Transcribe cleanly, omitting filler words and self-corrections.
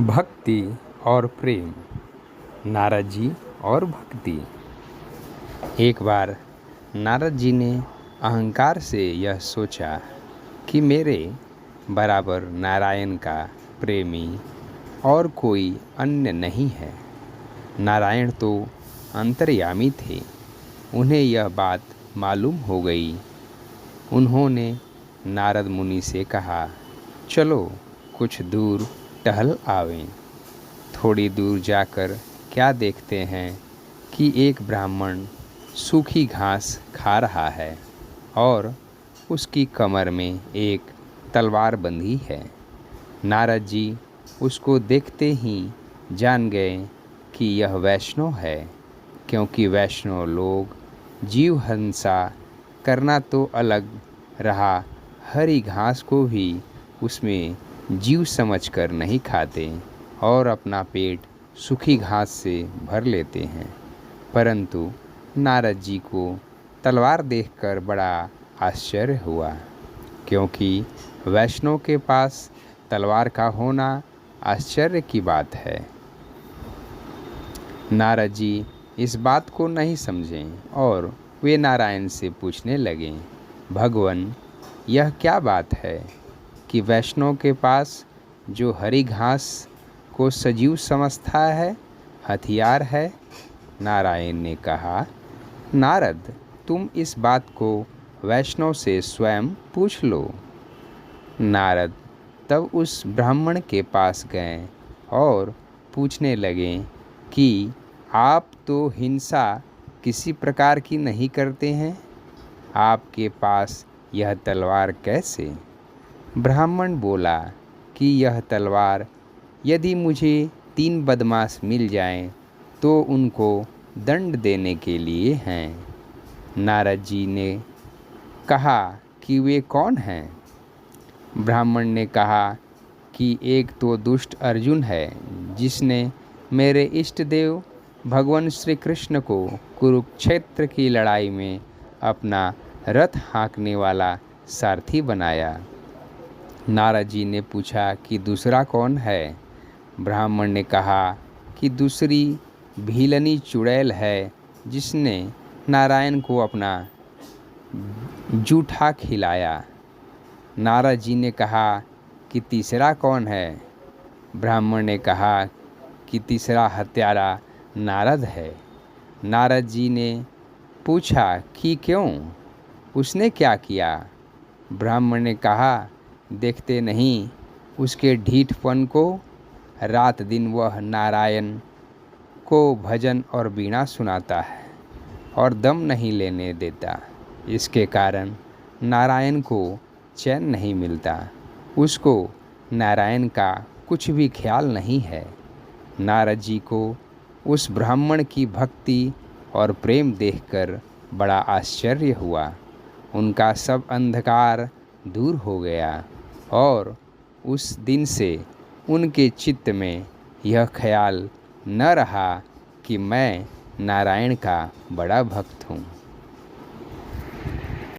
भक्ति और प्रेम। नारद जी और भक्ति। एक बार नारद जी ने अहंकार से यह सोचा कि मेरे बराबर नारायण का प्रेमी और कोई अन्य नहीं है। नारायण तो अंतर्यामी थे, उन्हें यह बात मालूम हो गई। उन्होंने नारद मुनि से कहा, चलो कुछ दूर टहल आवें। थोड़ी दूर जाकर क्या देखते हैं कि एक ब्राह्मण सूखी घास खा रहा है और उसकी कमर में एक तलवार बंधी है। नारद जी उसको देखते ही जान गए कि यह वैष्णव है, क्योंकि वैष्णव लोग जीव हिंसा करना तो अलग रहा, हरी घास को भी उसमें जीव समझकर नहीं खाते और अपना पेट सूखी घास से भर लेते हैं। परंतु नारद जी को तलवार देखकर बड़ा आश्चर्य हुआ, क्योंकि वैष्णव के पास तलवार का होना आश्चर्य की बात है। नारद जी इस बात को नहीं समझे और वे नारायण से पूछने लगे, भगवान, यह क्या बात है कि वैष्णव के पास जो हरी घास को सजीव समझता है हथियार है? नारायण ने कहा, नारद, तुम इस बात को वैष्णव से स्वयं पूछ लो। नारद तब उस ब्राह्मण के पास गए और पूछने लगे कि आप तो हिंसा किसी प्रकार की नहीं करते हैं, आपके पास यह तलवार कैसे? ब्राह्मण बोला कि यह तलवार यदि मुझे 3 बदमाश मिल जाएं तो उनको दंड देने के लिए हैं। नारद जी ने कहा कि वे कौन हैं? ब्राह्मण ने कहा कि एक तो दुष्ट अर्जुन है, जिसने मेरे इष्ट देव भगवान श्री कृष्ण को कुरुक्षेत्र की लड़ाई में अपना रथ हाँकने वाला सारथी बनाया। नारद जी ने पूछा कि दूसरा कौन है? ब्राह्मण ने कहा कि दूसरी भीलनी चुड़ैल है, जिसने नारायण को अपना जूठा खिलाया। नारद जी ने कहा कि तीसरा कौन है? ब्राह्मण ने कहा कि तीसरा हत्यारा नारद है। नारद जी ने पूछा कि क्यों, उसने क्या किया? ब्राह्मण ने कहा, देखते नहीं उसके ढीठपन को, रात दिन वह नारायण को भजन और वीणा सुनाता है और दम नहीं लेने देता। इसके कारण नारायण को चैन नहीं मिलता, उसको नारायण का कुछ भी ख्याल नहीं है। नारद जी को उस ब्राह्मण की भक्ति और प्रेम देखकर बड़ा आश्चर्य हुआ। उनका सब अंधकार दूर हो गया और उस दिन से उनके चित्त में यह ख्याल न रहा कि मैं नारायण का बड़ा भक्त हूँ।